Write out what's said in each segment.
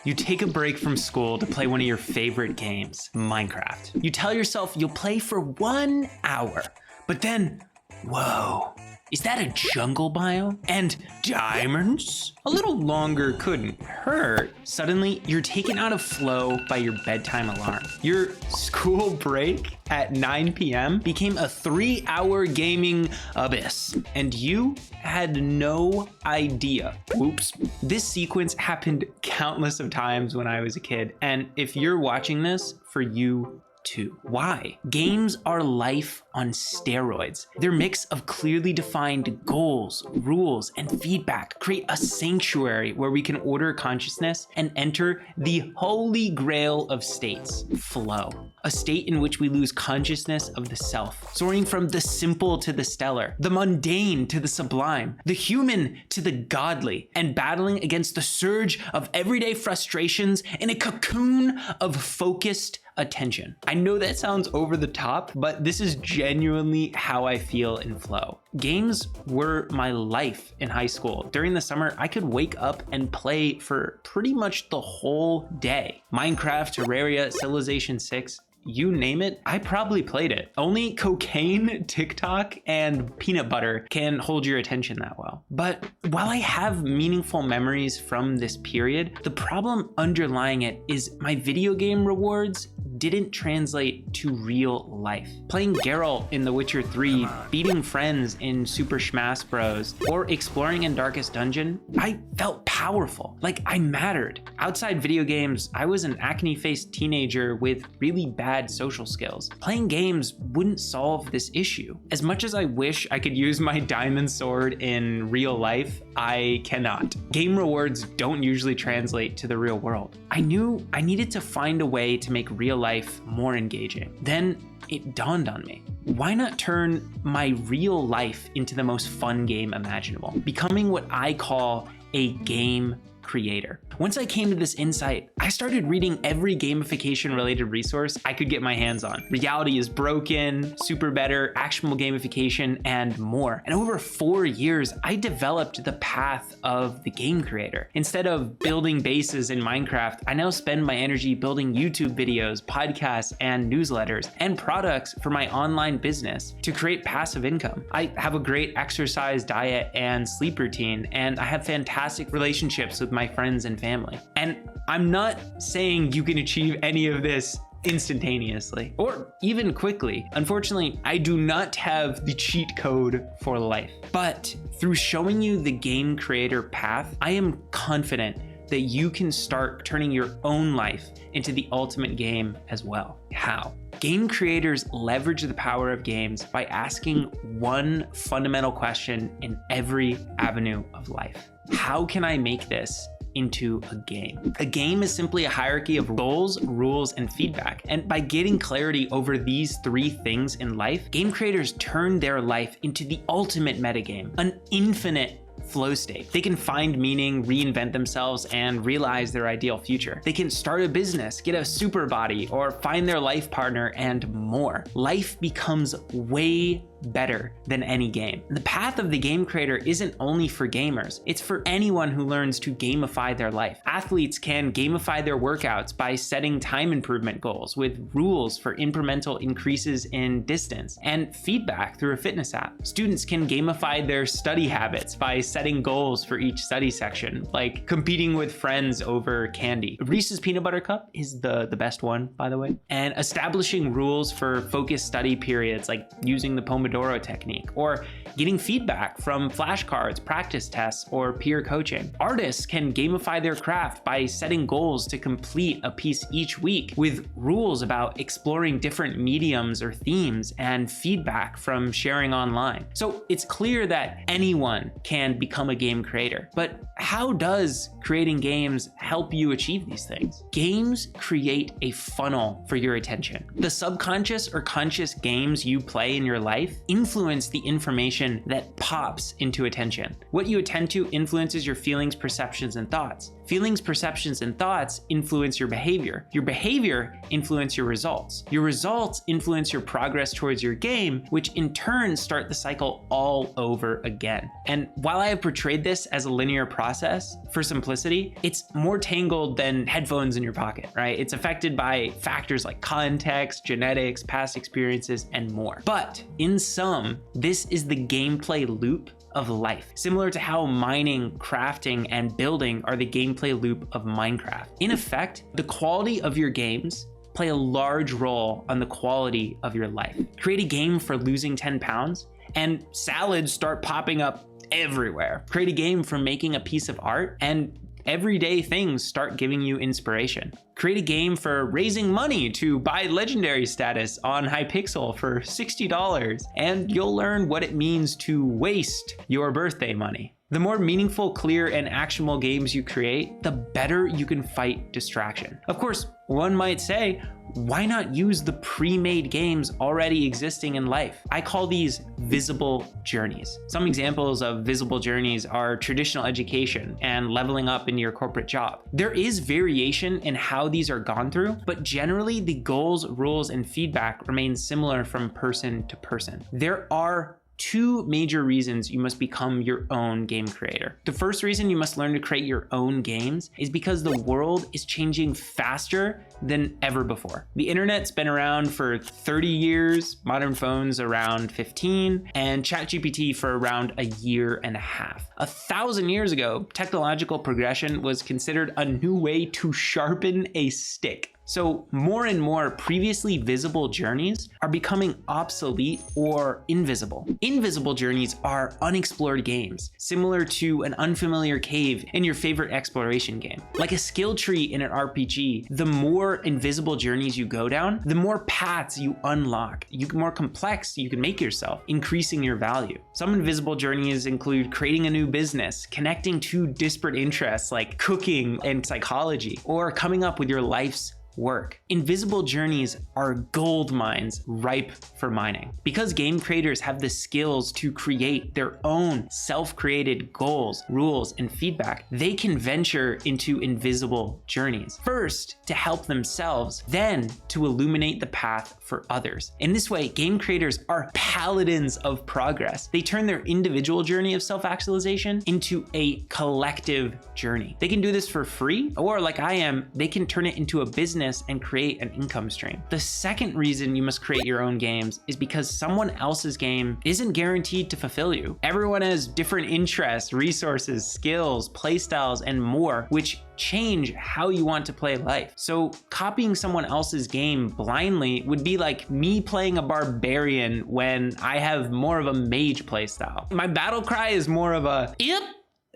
You take a break from school to play one of your favorite games, Minecraft. You tell yourself you'll play for 1 hour, but then, whoa, is that a jungle biome? And diamonds? A little longer couldn't hurt. Suddenly, you're taken out of flow by your bedtime alarm. Your school break at 9 p.m. became a 3-hour gaming abyss, and you had no idea. Oops. This sequence happened countless of times when I was a kid, and if you're watching this, for you too. Why? Games are life on steroids. Their mix of clearly defined goals, rules, and feedback create a sanctuary where we can order consciousness and enter the holy grail of states, flow. A state in which we lose consciousness of the self, soaring from the simple to the stellar, the mundane to the sublime, the human to the godly, and battling against the surge of everyday frustrations in a cocoon of focused attention. I know that sounds over the top, but this is genuinely how I feel in flow. Games were my life in high school. During the summer, I could wake up and play for pretty much the whole day. Minecraft, Terraria, Civilization 6, you name it, I probably played it. Only cocaine, TikTok, and peanut butter can hold your attention that well. But while I have meaningful memories from this period, the problem underlying it is my video game rewards didn't translate to real life. Playing Geralt in The Witcher 3, beating friends in Super Smash Bros, or exploring in Darkest Dungeon, I felt powerful, like I mattered. Outside video games, I was an acne-faced teenager with really bad social skills. Playing games wouldn't solve this issue. As much as I wish I could use my diamond sword in real life, I cannot. Game rewards don't usually translate to the real world. I knew I needed to find a way to make real life more engaging. Then it dawned on me. Why not turn my real life into the most fun game imaginable? Becoming what I call a game creator. Once I came to this insight, I started reading every gamification related resource I could get my hands on. Reality is Broken, Super Better, Actionable Gamification, and more. And over 4 years, I developed the path of the game creator. Instead of building bases in Minecraft, I now spend my energy building YouTube videos, podcasts, and newsletters, and products for my online business to create passive income. I have a great exercise, diet, and sleep routine, and I have fantastic relationships with my friends and family. And I'm not saying you can achieve any of this instantaneously or even quickly. Unfortunately, I do not have the cheat code for life. But through showing you the game creator path, I am confident that you can start turning your own life into the ultimate game as well. How? Game creators leverage the power of games by asking one fundamental question in every avenue of life. How can I make this into a game? A game is simply a hierarchy of goals, rules, and feedback. And by getting clarity over these 3 things in life, game creators turn their life into the ultimate metagame, an infinite flow state. They can find meaning, reinvent themselves, and realize their ideal future. They can start a business, get a super body, or find their life partner, and more. Life becomes way better than any game. The path of the game creator isn't only for gamers, it's for anyone who learns to gamify their life. Athletes can gamify their workouts by setting time improvement goals with rules for incremental increases in distance and feedback through a fitness app. Students can gamify their study habits by setting goals for each study section, like competing with friends over candy. Reese's Peanut Butter Cup is the best one, by the way. And establishing rules for focused study periods, like using the Pomodoro technique, or getting feedback from flashcards, practice tests, or peer coaching. Artists can gamify their craft by setting goals to complete a piece each week with rules about exploring different mediums or themes and feedback from sharing online. So it's clear that anyone can become a game creator. But how does creating games help you achieve these things? Games create a funnel for your attention. The subconscious or conscious games you play in your life influence the information that pops into attention. What you attend to influences your feelings, perceptions, and thoughts. Feelings, perceptions, and thoughts influence your behavior. Your behavior influence your results. Your results influence your progress towards your game, which in turn start the cycle all over again. And while I have portrayed this as a linear process for simplicity, it's more tangled than headphones in your pocket, right? It's affected by factors like context, genetics, past experiences, and more. But in sum, this is the gameplay loop of life, similar to how mining, crafting, and building are the gameplay loop of Minecraft. In effect, the quality of your games play a large role on the quality of your life. Create a game for losing 10 pounds and salads start popping up everywhere. Create a game for making a piece of art and everyday things start giving you inspiration. Create a game for raising money to buy legendary status on Hypixel for $60, and you'll learn what it means to waste your birthday money. The more meaningful, clear, and actionable games you create, the better you can fight distraction. Of course, one might say, why not use the pre-made games already existing in life? I call these visible journeys. Some examples of visible journeys are traditional education and leveling up in your corporate job. There is variation in how these are gone through, but generally the goals, rules, and feedback remain similar from person to person. There are two major reasons you must become your own game creator. The first reason you must learn to create your own games is because the world is changing faster than ever before. The internet's been around for 30 years, modern phones around 15, and ChatGPT for around a year and a half. 1,000 years ago, technological progression was considered a new way to sharpen a stick. So more and more previously visible journeys are becoming obsolete or invisible. Invisible journeys are unexplored games, similar to an unfamiliar cave in your favorite exploration game. Like a skill tree in an RPG, the more invisible journeys you go down, the more paths you unlock. The more complex you can make yourself, increasing your value. Some invisible journeys include creating a new business, connecting two disparate interests like cooking and psychology, or coming up with your life's work. Invisible journeys are gold mines ripe for mining. Because game creators have the skills to create their own self-created goals, rules, and feedback, they can venture into invisible journeys. First, to help themselves, then to illuminate the path for others. In this way, game creators are paladins of progress. They turn their individual journey of self-actualization into a collective journey. They can do this for free, or like I am, they can turn it into a business and create an income stream. The second reason you must create your own games is because someone else's game isn't guaranteed to fulfill you. Everyone has different interests, resources, skills, playstyles, and more, which change how you want to play life. So copying someone else's game blindly would be like me playing a barbarian when I have more of a mage playstyle. My battle cry is more of a yep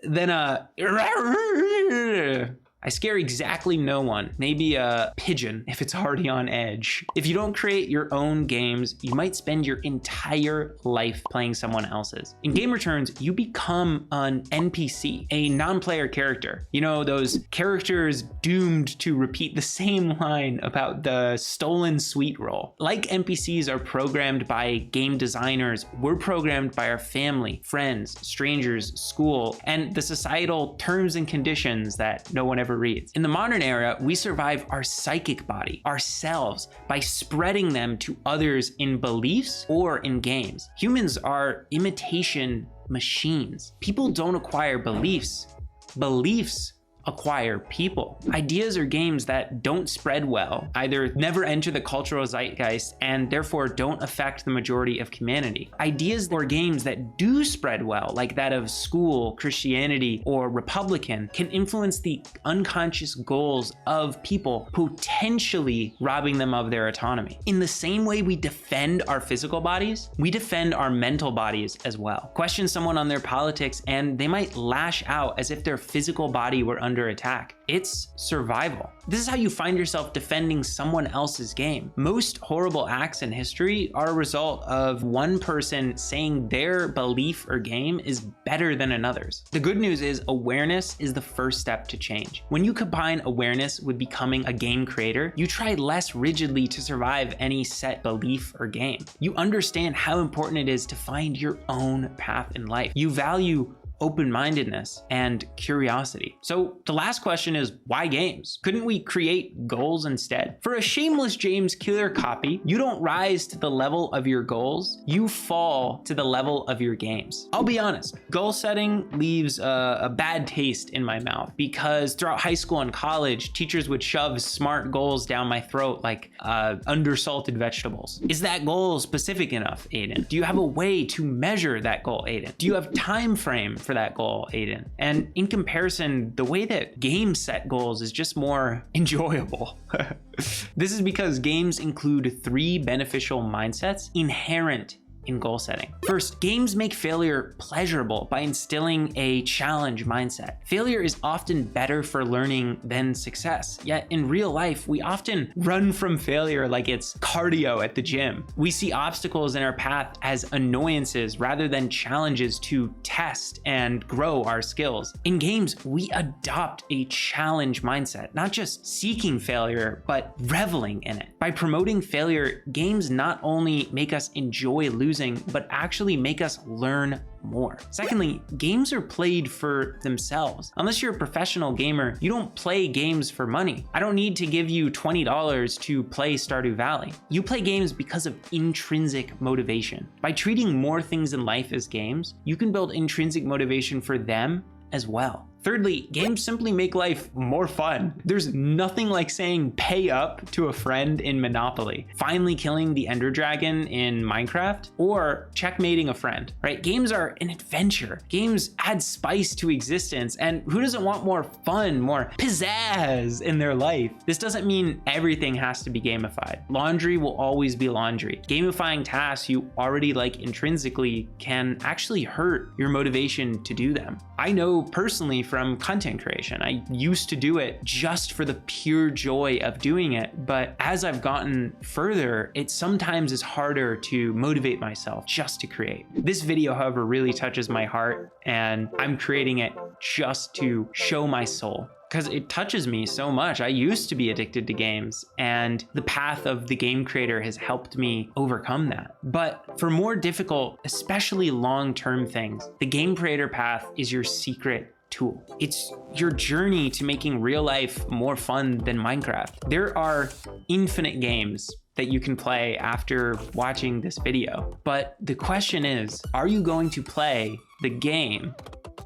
than a I scare exactly no one, maybe a pigeon if it's already on edge. If you don't create your own games, you might spend your entire life playing someone else's. In Game Returns, you become an NPC, a non-player character. You know, those characters doomed to repeat the same line about the stolen sweet roll. Like NPCs are programmed by game designers, we're programmed by our family, friends, strangers, school, and the societal terms and conditions that no one ever reads. In the modern era, we survive our psychic body, ourselves, by spreading them to others in beliefs or in games. Humans are imitation machines. People don't acquire beliefs. Beliefs acquire people. Ideas or games that don't spread well either never enter the cultural zeitgeist and therefore don't affect the majority of humanity. Ideas or games that do spread well, like that of school, Christianity, or Republican, can influence the unconscious goals of people, potentially robbing them of their autonomy. In the same way we defend our physical bodies, we defend our mental bodies as well. Question someone on their politics and they might lash out as if their physical body were under attack. It's survival. This is how you find yourself defending someone else's game. Most horrible acts in history are a result of one person saying their belief or game is better than another's. The good news is awareness is the first step to change. When you combine awareness with becoming a game creator, you try less rigidly to survive any set belief or game. You understand how important it is to find your own path in life. You value open-mindedness and curiosity. So the last question is, why games? Couldn't we create goals instead? For a shameless James Clear copy, you don't rise to the level of your goals, you fall to the level of your games. I'll be honest, goal setting leaves a bad taste in my mouth because throughout high school and college, teachers would shove smart goals down my throat like undersalted vegetables. Is that goal specific enough, Aiden? Do you have a way to measure that goal, Aiden? Do you have time frame for that goal, Aiden? And in comparison, the way that games set goals is just more enjoyable. This is because games include 3 beneficial mindsets inherent in goal setting. First, games make failure pleasurable by instilling a challenge mindset. Failure is often better for learning than success. Yet in real life, we often run from failure like it's cardio at the gym. We see obstacles in our path as annoyances rather than challenges to test and grow our skills. In games, we adopt a challenge mindset, not just seeking failure, but reveling in it. By promoting failure, games not only make us enjoy losing, but actually make us learn more. Secondly, games are played for themselves. Unless you're a professional gamer, you don't play games for money. I don't need to give you $20 to play Stardew Valley. You play games because of intrinsic motivation. By treating more things in life as games, you can build intrinsic motivation for them as well. Thirdly, games simply make life more fun. There's nothing like saying pay up to a friend in Monopoly, finally killing the Ender Dragon in Minecraft, or checkmating a friend, right? Games are an adventure. Games add spice to existence, and who doesn't want more fun, more pizzazz in their life? This doesn't mean everything has to be gamified. Laundry will always be laundry. Gamifying tasks you already like intrinsically can actually hurt your motivation to do them. I know personally from content creation, I used to do it just for the pure joy of doing it, but as I've gotten further, it sometimes is harder to motivate myself just to create. This video, however, really touches my heart, and I'm creating it just to show my soul, because it touches me so much. I used to be addicted to games, and the path of the game creator has helped me overcome that. But for more difficult, especially long-term things, the game creator path is your secret tool. It's your journey to making real life more fun than Minecraft. There are infinite games that you can play after watching this video. But the question is, are you going to play the game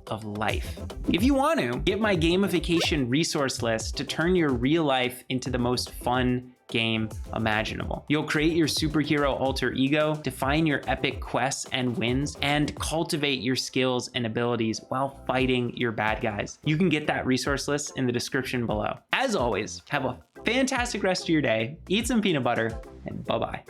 of life? If you want to, get my gamification resource list to turn your real life into the most fun game imaginable. You'll create your superhero alter ego, define your epic quests and wins, and cultivate your skills and abilities while fighting your bad guys. You can get that resource list in the description below. As always, have a fantastic rest of your day, eat some peanut butter, and bye-bye.